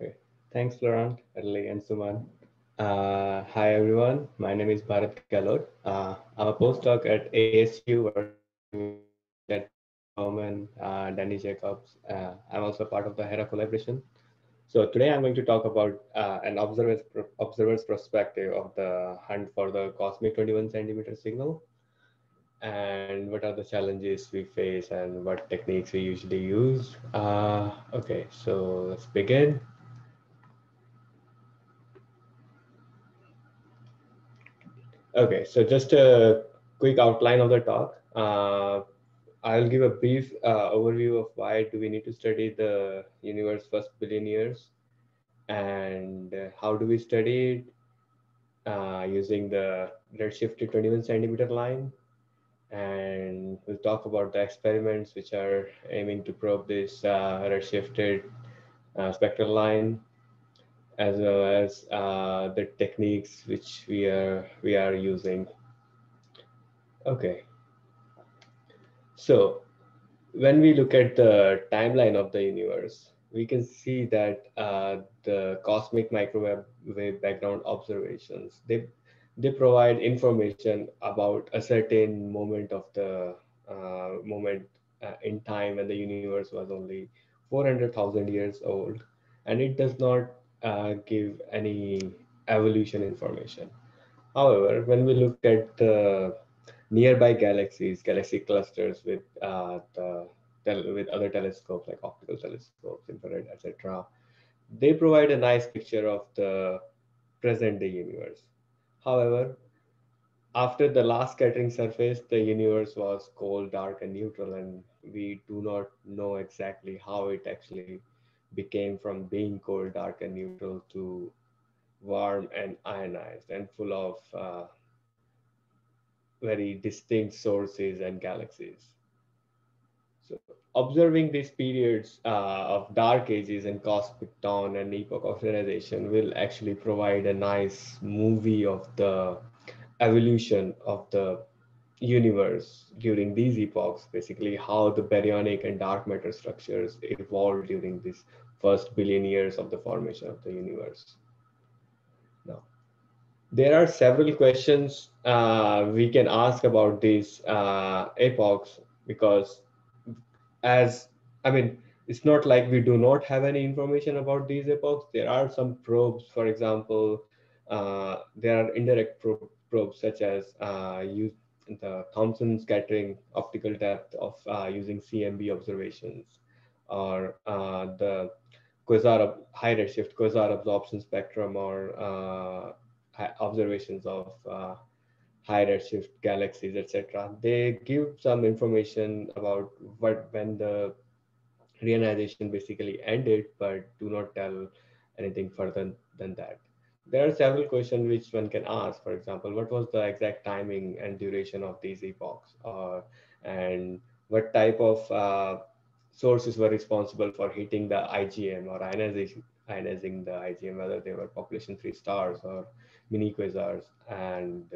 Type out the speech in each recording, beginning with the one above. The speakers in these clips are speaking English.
Okay. Thanks, Laurent, Adley, and Suman. Hi, everyone. My name is Bharat Gehlot. I'm a postdoc at ASU working with Jet Bowman, Danny Jacobs. I'm also part of the Hera collaboration. So today I'm going to talk about an observer's perspective of the hunt for the cosmic 21 centimeter signal and what are the challenges we face and what techniques we usually use. Okay, so let's begin. Okay, so just a quick outline of the talk. I'll give a brief overview of why do we need to study the universe first billion years and how do we study it using the redshift to 21 centimeter line. And we'll talk about the experiments which are aiming to probe this redshifted spectral line as well as the techniques which we are using. Okay, so when we look at the timeline of the universe, we can see that the cosmic microwave wave background observations they provide information about a certain moment of the moment in time when the universe was only 400,000 years old, and it does not give any evolution information. However, when we look at the nearby galaxies, galaxy clusters with with other telescopes like optical telescopes, infrared, etc., they provide a nice picture of the present day universe. However, after the last scattering surface, the universe was cold, dark, and neutral, and we do not know exactly how it actually became from being cold, dark, and neutral to warm and ionized and full of very distinct sources and galaxies. So, observing these periods of dark ages and cosmic dawn and epoch of realization will actually provide a nice movie of the evolution of the universe during these epochs, basically how the baryonic and dark matter structures evolved during this first billion years of the formation of the universe. Now, there are several questions we can ask about these epochs because as I mean, it's not like we do not have any information about these epochs. There are some probes, for example, there are indirect probes such as use the Thomson scattering optical depth of using CMB observations, or the high redshift quasar absorption spectrum, or observations of high redshift galaxies, etc. They give some information about when the reionization basically ended, but do not tell anything further than that. There are several questions which one can ask. For example, what was the exact timing and duration of these epochs, and what type of sources were responsible for heating the IgM or ionizing the IgM, whether they were population-free stars or mini quasars, and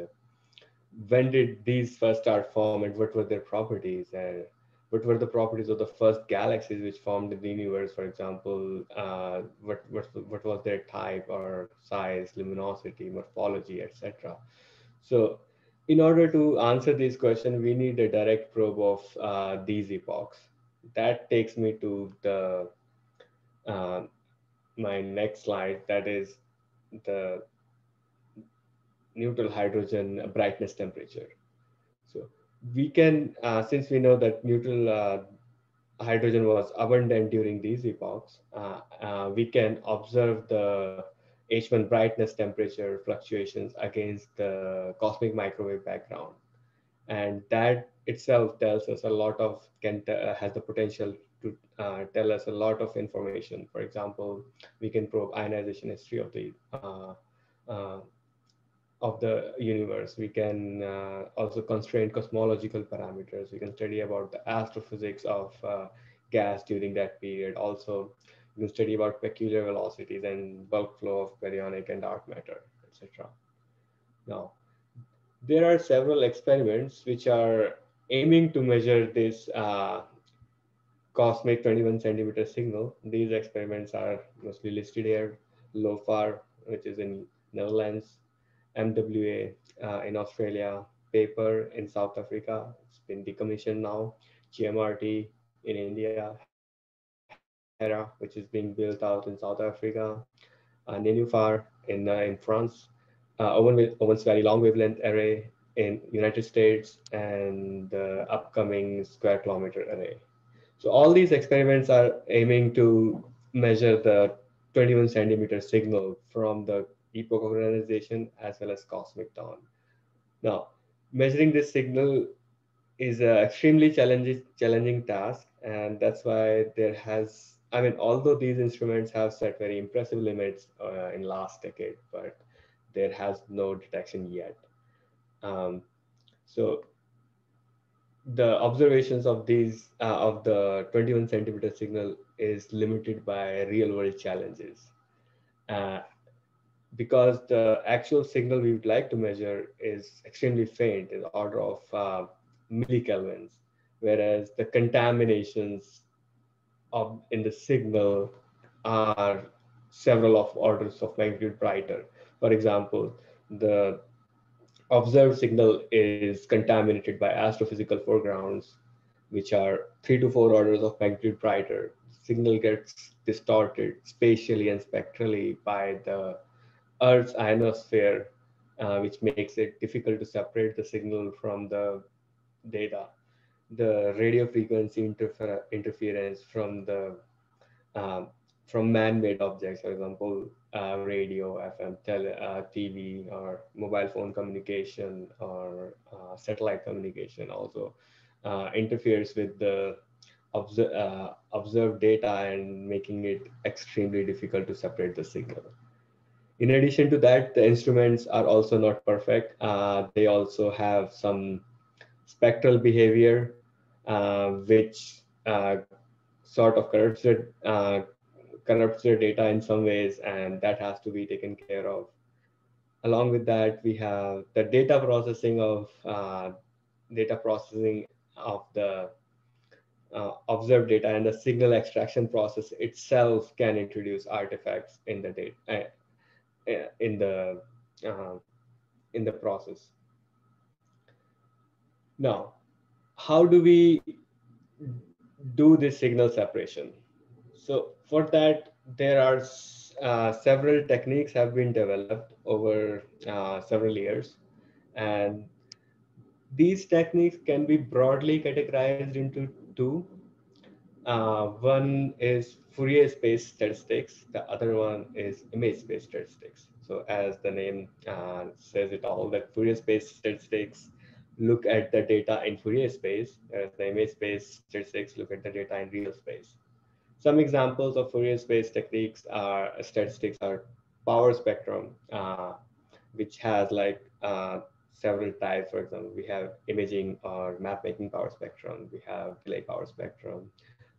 when did these first start form and what were their properties, and what were the properties of the first galaxies which formed in the universe? For example, what was their type or size, luminosity, morphology, etc. So in order to answer these questions, we need a direct probe of these epochs. That takes me to the uh, my next slide, that is the neutral hydrogen brightness temperature. So we can, since we know that neutral hydrogen was abundant during these epochs, we can observe the H1 brightness temperature fluctuations against the cosmic microwave background. And that itself tells us a lot of, has the potential to tell us a lot of information. For example, we can probe ionization history uh, of the universe. We can also constrain cosmological parameters. We can study about the astrophysics of gas during that period. Also, we can study about peculiar velocities and bulk flow of baryonic and dark matter, etc. Now, there are several experiments which are aiming to measure this cosmic 21 centimeter signal. These experiments are mostly listed here. LOFAR, which is in Netherlands, MWA in Australia, Paper in South Africa, it's been decommissioned now, GMRT in India, Hera, which is being built out in South Africa, Nenufar in France, Owens Very Long Wavelength Array in United States, and the upcoming Square Kilometer Array. So all these experiments are aiming to measure the 21 centimeter signal from the epoch of reionization as well as cosmic dawn. Now, measuring this signal is an extremely challenging task, and that's why there has. I mean, although these instruments have set very impressive limits in last decade, but there has no detection yet. Um, so the observations of these of the 21 centimeter signal is limited by real world challenges. Uh, because the actual signal we would like to measure is extremely faint in the order of millikelvins, whereas the contaminations in the signal are several of orders of magnitude brighter. For example, the observed signal is contaminated by astrophysical foregrounds, which are 3 to 4 orders of magnitude brighter. Signal gets distorted spatially and spectrally by the Earth's ionosphere, which makes it difficult to separate the signal from the data. The radio frequency interference um, from man-made objects, for example, radio, FM, TV, or mobile phone communication, or satellite communication, also interferes with the observed data and making it extremely difficult to separate the signal. In addition to that, the instruments are also not perfect. They also have some spectral behavior, which sort of corrupts their data in some ways, and that has to be taken care of. Along with that, we have the data processing of the observed data, and the signal extraction process itself can introduce artifacts in the data in the uh, in the process. Now, how do we do this signal separation? So for that, there are several techniques have been developed over several years, and these techniques can be broadly categorized into two. One is Fourier space statistics. The other one is image space statistics. So as the name says it all, that Fourier space statistics look at the data in Fourier space, whereas the image space statistics look at the data in real space. Some examples of Fourier space techniques are statistics are power spectrum, which has like several types. For example, we have imaging or map making power spectrum. We have delay power spectrum.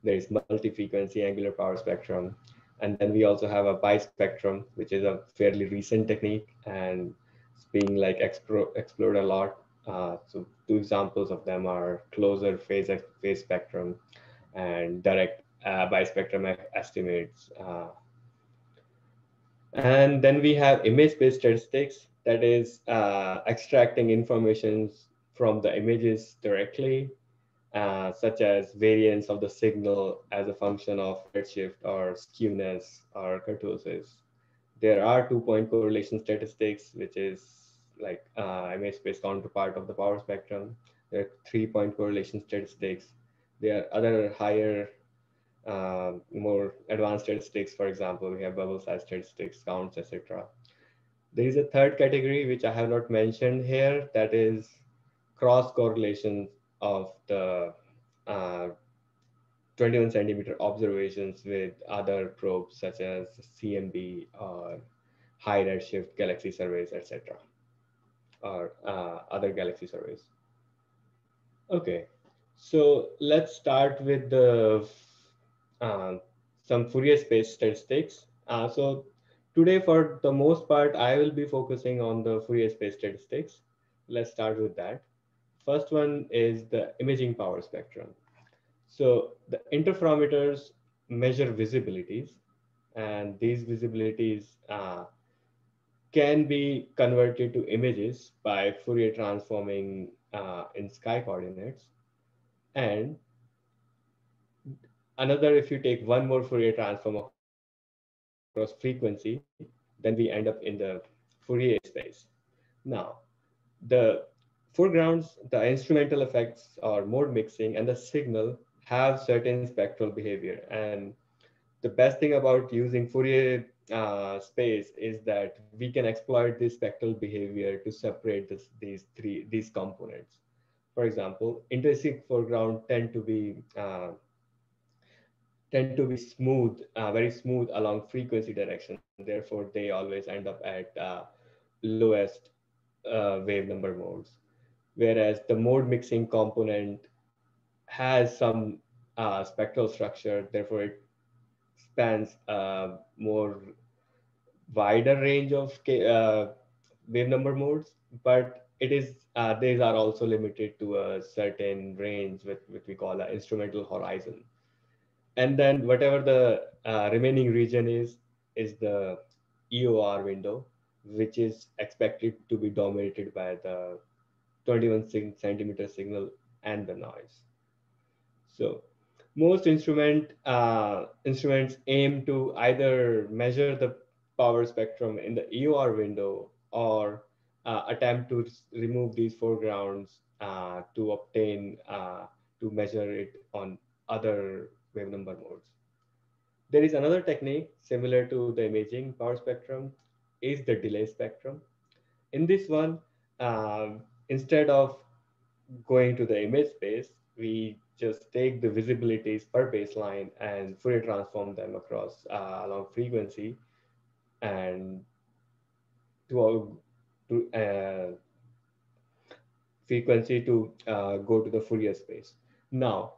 There is multi-frequency angular power spectrum. And then we also have a bispectrum, which is a fairly recent technique and it's being like explored a lot. So two examples of them are closer phase spectrum and direct bispectrum estimates. And then we have image-based statistics, that is extracting information from the images directly, such as variance of the signal as a function of redshift or skewness or kurtosis. There are 2-point correlation statistics, which is like image-based counterpart of the power spectrum. There are 3-point correlation statistics. There are other higher more advanced statistics. For example, we have bubble size statistics, counts, etc. There is a third category which I have not mentioned here, that is cross correlation of the 21 centimeter observations with other probes such as CMB or high redshift galaxy surveys, etc., or other galaxy surveys. Okay, so let's start with the some Fourier space statistics. So today, for the most part, I will be focusing on the Fourier space statistics. Let's start with that. First one is the imaging power spectrum. So the interferometers measure visibilities, and these visibilities can be converted to images by Fourier transforming in sky coordinates. And another, if you take one more Fourier transform across frequency, then we end up in the Fourier space. Now, the foregrounds, the instrumental effects or mode mixing and the signal have certain spectral behavior. And the best thing about using Fourier space is that we can exploit this spectral behavior to separate these components. For example, intrinsic foreground tend to be smooth, very smooth along frequency direction. Therefore, they always end up at lowest wave number modes. Whereas the mode mixing component has some spectral structure, therefore it spans more wider range of wave number modes, but it is these are also limited to a certain range with which we call an instrumental horizon. And then whatever the remaining region is the EOR window, which is expected to be dominated by the 21 centimeter signal and the noise. So most instruments aim to either measure the power spectrum in the EOR window or attempt to remove these foregrounds to measure it on other wave number modes. There is another technique similar to the imaging power spectrum is the delay spectrum. In this one, instead of going to the image space, we just take the visibilities per baseline and Fourier transform them across along frequency and to frequency to go to the Fourier space. Now,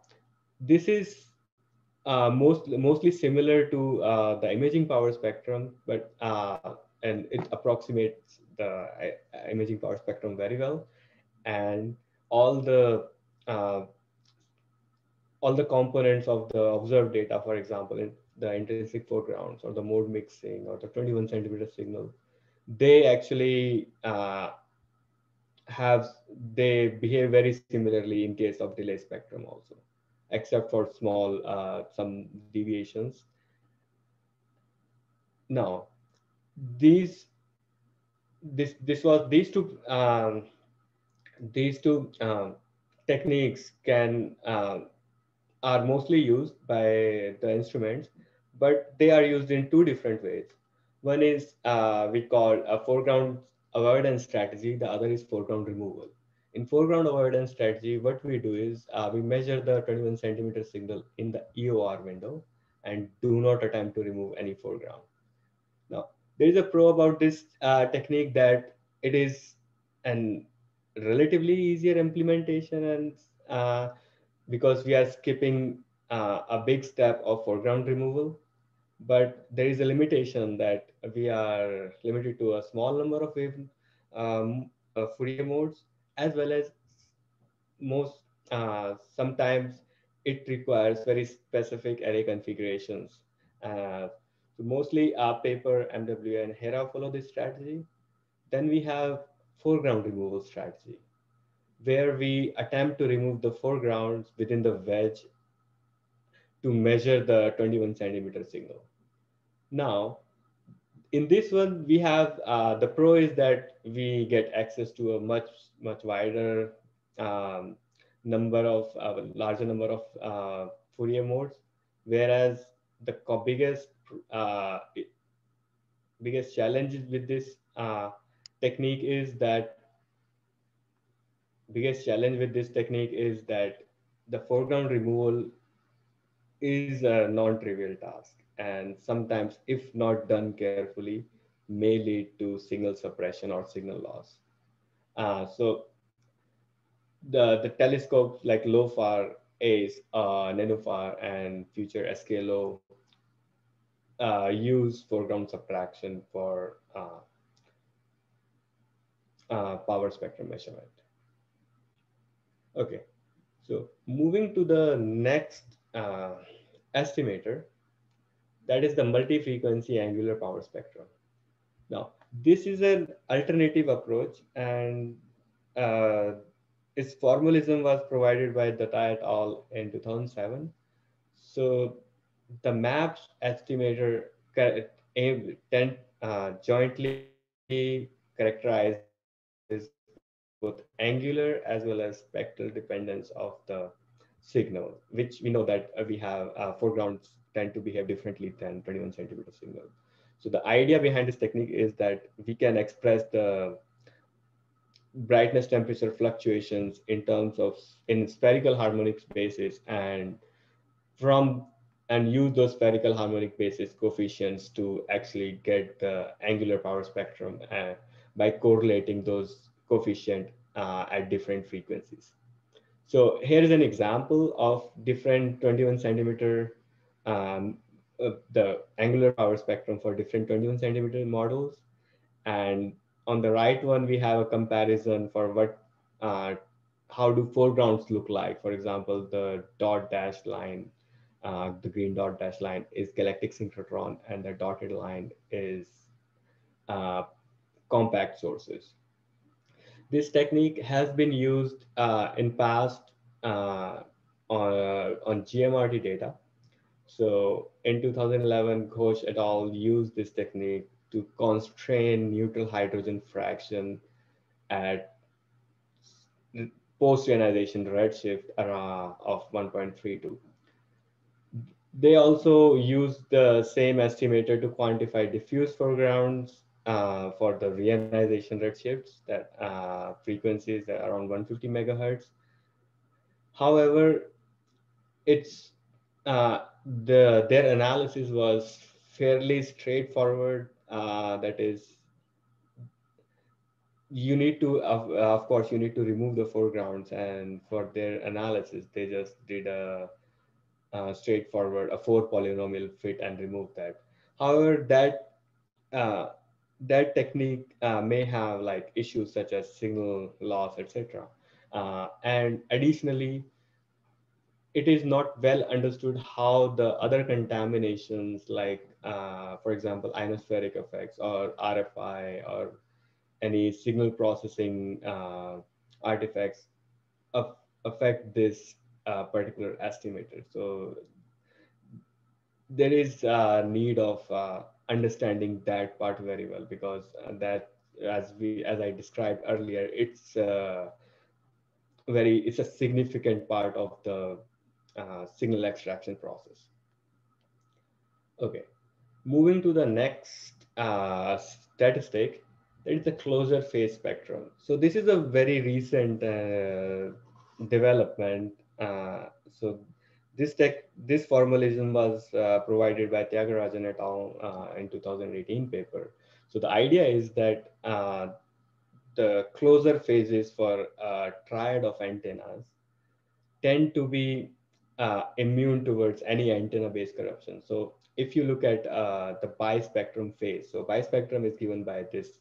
this is mostly similar to the imaging power spectrum, but and it approximates the imaging power spectrum very well, and all the uh, all the components of the observed data, for example, in the intrinsic foregrounds or the mode mixing or the 21 centimeter signal, they actually have they behave very similarly in case of delay spectrum also, except for small some deviations. Now, these this was these two techniques can are mostly used by the instruments, but they are used in two different ways. One is we call a foreground avoidance strategy. The other is foreground removal. In foreground avoidance strategy, what we do is we measure the 21 centimeter signal in the EOR window and do not attempt to remove any foreground. Now, there is a pro about this technique that it is an relatively easier implementation, and because we are skipping a big step of foreground removal, but there is a limitation that we are limited to a small number of Fourier modes, as well as most sometimes it requires very specific array configurations. Uh, so mostly paper, MW, and Hera follow this strategy. Then we have foreground removal strategy, where we attempt to remove the foregrounds within the wedge to measure the 21 centimeter signal. Now, in this one, we have the pro is that we get access to a much wider um, larger number of Fourier modes, whereas the uh, biggest challenge with this technique is that biggest challenge with this technique is that the foreground removal is a non-trivial task, and sometimes, if not done carefully, may lead to signal suppression or signal loss. So the telescopes like LOFAR, ACE, NanoFAR, and future SKLO use foreground subtraction for power spectrum measurement. Okay, So moving to the next estimator, that is the multi-frequency angular power spectrum. Now, this is an alternative approach, and uh, its formalism was provided by Data et al. In 2007. So, the MAPS estimator jointly characterizes both angular as well as spectral dependence of the signal, which we know that we have foregrounds tend to behave differently than 21 centimeter signal. So the idea behind this technique is that we can express the brightness temperature fluctuations in terms of in spherical harmonic spaces from and use those spherical harmonic basis coefficients to actually get the angular power spectrum by correlating those coefficient at different frequencies. So here is an example of different 21 centimeter, um, the angular power spectrum for different 21 centimeter models. And on the right one, we have a comparison for uh, how do foregrounds look like. For example, the dot dash line, the green dot dash line is galactic synchrotron, and the dotted line is uh, compact sources. This technique has been used in past on GMRT data. So in 2011, Ghosh et al. Used this technique to constrain neutral hydrogen fraction at post-ionization redshift of 1.32. They also used the same estimator to quantify diffuse foregrounds for the reionization redshifts that frequencies are around 150 megahertz. However, it's their analysis was fairly straightforward. That is, you need to of course you need to remove the foregrounds, and for their analysis they just did a four polynomial fit and remove that. However, uh, that technique may have like issues such as signal loss, etc. And additionally, it is not well understood how the other contaminations, like for example, ionospheric effects or RFI or any signal processing artifacts, affect this particular estimator. So there is a need of understanding that part very well, because that, as I described earlier, it's a significant part of the signal extraction process. Okay, moving to the next statistic, that is the closer phase spectrum. So this is a very recent development. So this formalism was provided by Tyagarajan et al. In 2018 paper. So the idea is that the closer phases for a triad of antennas tend to be immune towards any antenna-based corruption. So if you look at the bispectrum phase, so bispectrum is given by this,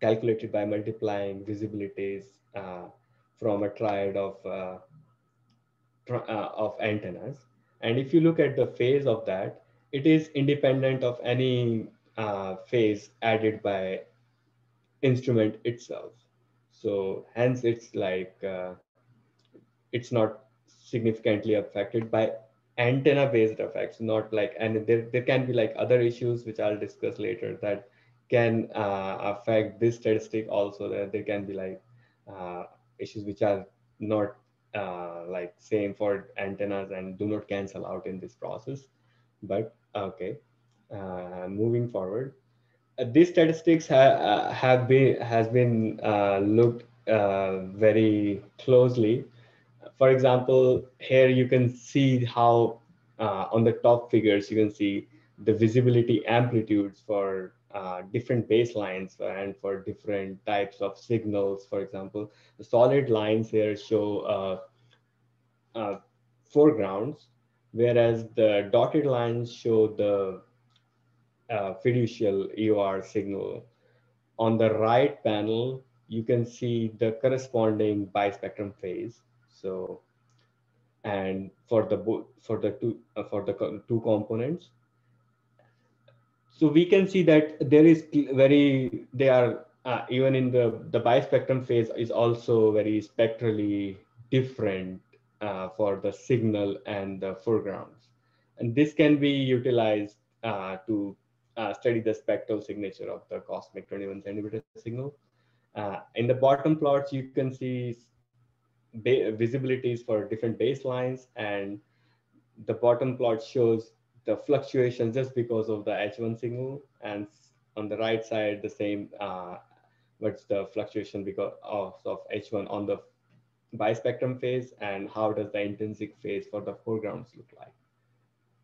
calculated by multiplying visibilities from a triad of antennas. And if you look at the phase of that, it is independent of any phase added by instrument itself. So hence it's not significantly affected by antenna based effects, not like, and there can be like other issues which I'll discuss later that can affect this statistic also. That there can be like issues which are not like same for antennas and do not cancel out in this process. But okay, moving forward, these statistics has been looked very closely. For example, here you can see how on the top figures, you can see the visibility amplitudes for different baselines and for different types of signals. For example, the solid lines here show uh, foregrounds, whereas the dotted lines show the fiducial EOR signal. On the right panel, you can see the corresponding bispectrum phase. So, and for the two components, so we can see that there is very they are even in the bispectrum phase is also very spectrally different for the signal and the foregrounds, and this can be utilized to study the spectral signature of the cosmic 21 centimeter signal. In the bottom plots you can see visibilities for different baselines, and the bottom plot shows the fluctuations just because of the H1 signal, and on the right side, the same, what's the fluctuation because of H1 on the bispectrum phase, and how does the intrinsic phase for the foregrounds look like.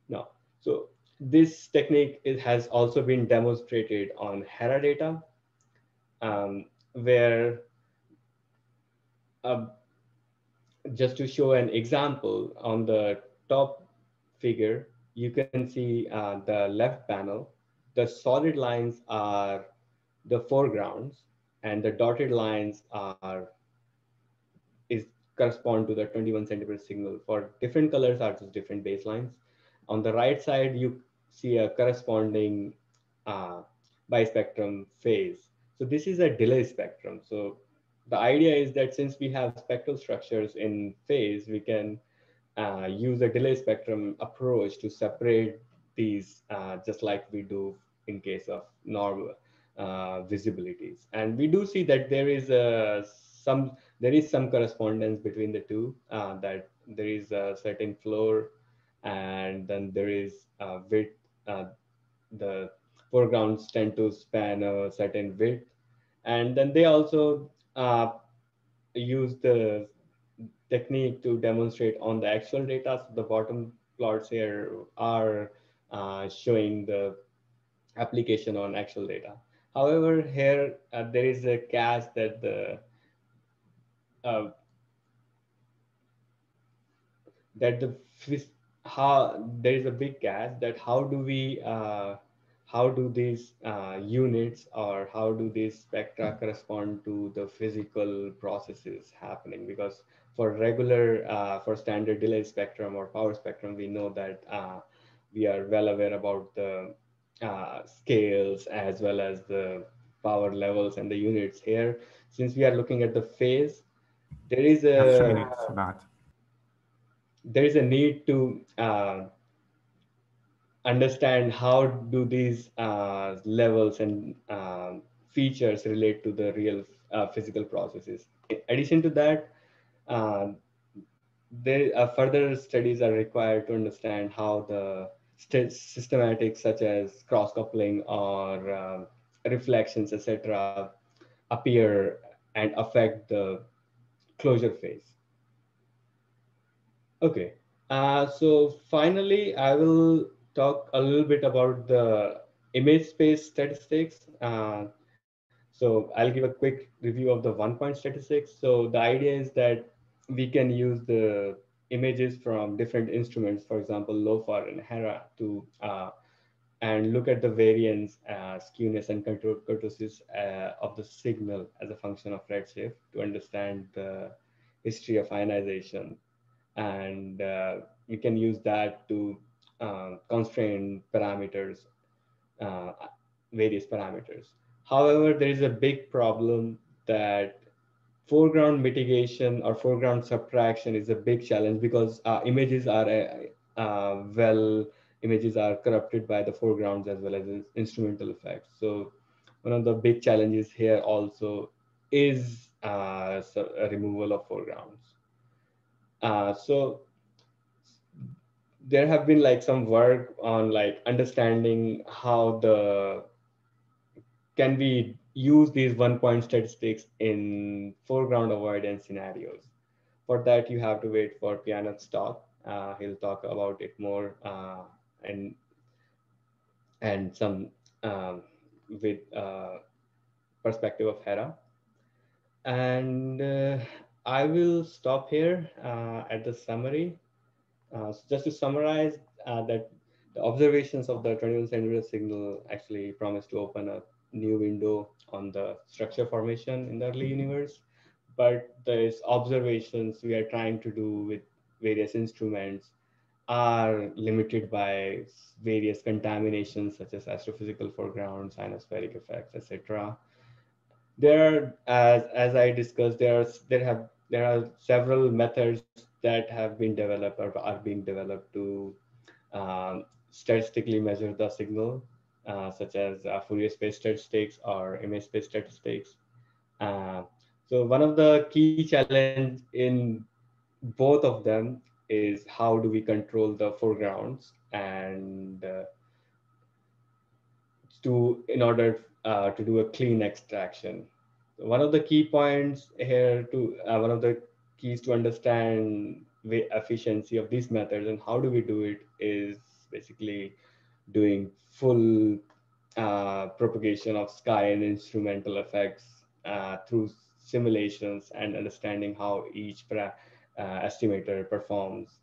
Now, so this technique has also been demonstrated on Hera data, where uh, just to show an example, on the top figure, you can see the left panel. The solid lines are the foregrounds, and the dotted lines is correspond to the 21 centimeter signal. For different colors are just different baselines. On the right side, you see a corresponding uh, bispectrum phase. So this is a delay spectrum. So the idea is that since we have spectral structures in phase, we can use a delay spectrum approach to separate these, just like we do in case of normal visibilities. And we do see that there is some correspondence between the two, that there is a certain floor, and then there is width. The foregrounds tend to span a certain width, and then they also use the technique to demonstrate on the actual data. So the bottom plots here are showing the application on actual data. However, here there is a catch that uh, the how there is a big catch that how do these units, or how do these spectra correspond to the physical processes happening, because for regular for standard delay spectrum or power spectrum, we know that we are well aware about the scales as well as the power levels and the units. Here, since we are looking at the phase, there is a Absolutely, Siddharth. need to understand how do these levels and features relate to the real physical processes. In addition to that, uh, there further studies are required to understand how the systematics such as cross coupling or reflections, etc., appear and affect the closure phase. Okay. So finally, I will talk a little bit about the image space statistics. So I'll give a quick review of the 1 point statistics. So the idea is that we can use the images from different instruments, for example, LOFAR and Hera, to and look at the variance, skewness, and kurtosis of the signal as a function of redshift to understand the history of ionization, and we can use that to constrain parameters, uh, various parameters. However, there is a big problem that foreground mitigation or foreground subtraction is a big challenge, because images are corrupted by the foregrounds as well as instrumental effects. So one of the big challenges here also is a removal of foregrounds. So there have been like some work on like understanding how the can we use these 1 point statistics in foreground avoidance scenarios. For that, you have to wait for Pianet's talk. He'll talk about it more, and some um, with perspective of Hera. And I will stop here at the summary. So just to summarize, that the observations of the 21 centimeter signal actually promise to open a new window on the structure formation in the early universe. but these observations we are trying to do with various instruments are limited by various contaminations such as astrophysical foreground, ionospheric effects, etc. There, as I discussed, there are several methods that have been developed or are being developed to statistically measure the signal, such as Fourier space statistics or image space statistics. Uh, so one of the key challenge in both of them is how do we control the foregrounds and in order to do a clean extraction. One of the key points here to one of the keys to understand the efficiency of these methods and how do we do it is basically doing full propagation of sky and instrumental effects through simulations and understanding how each estimator performs.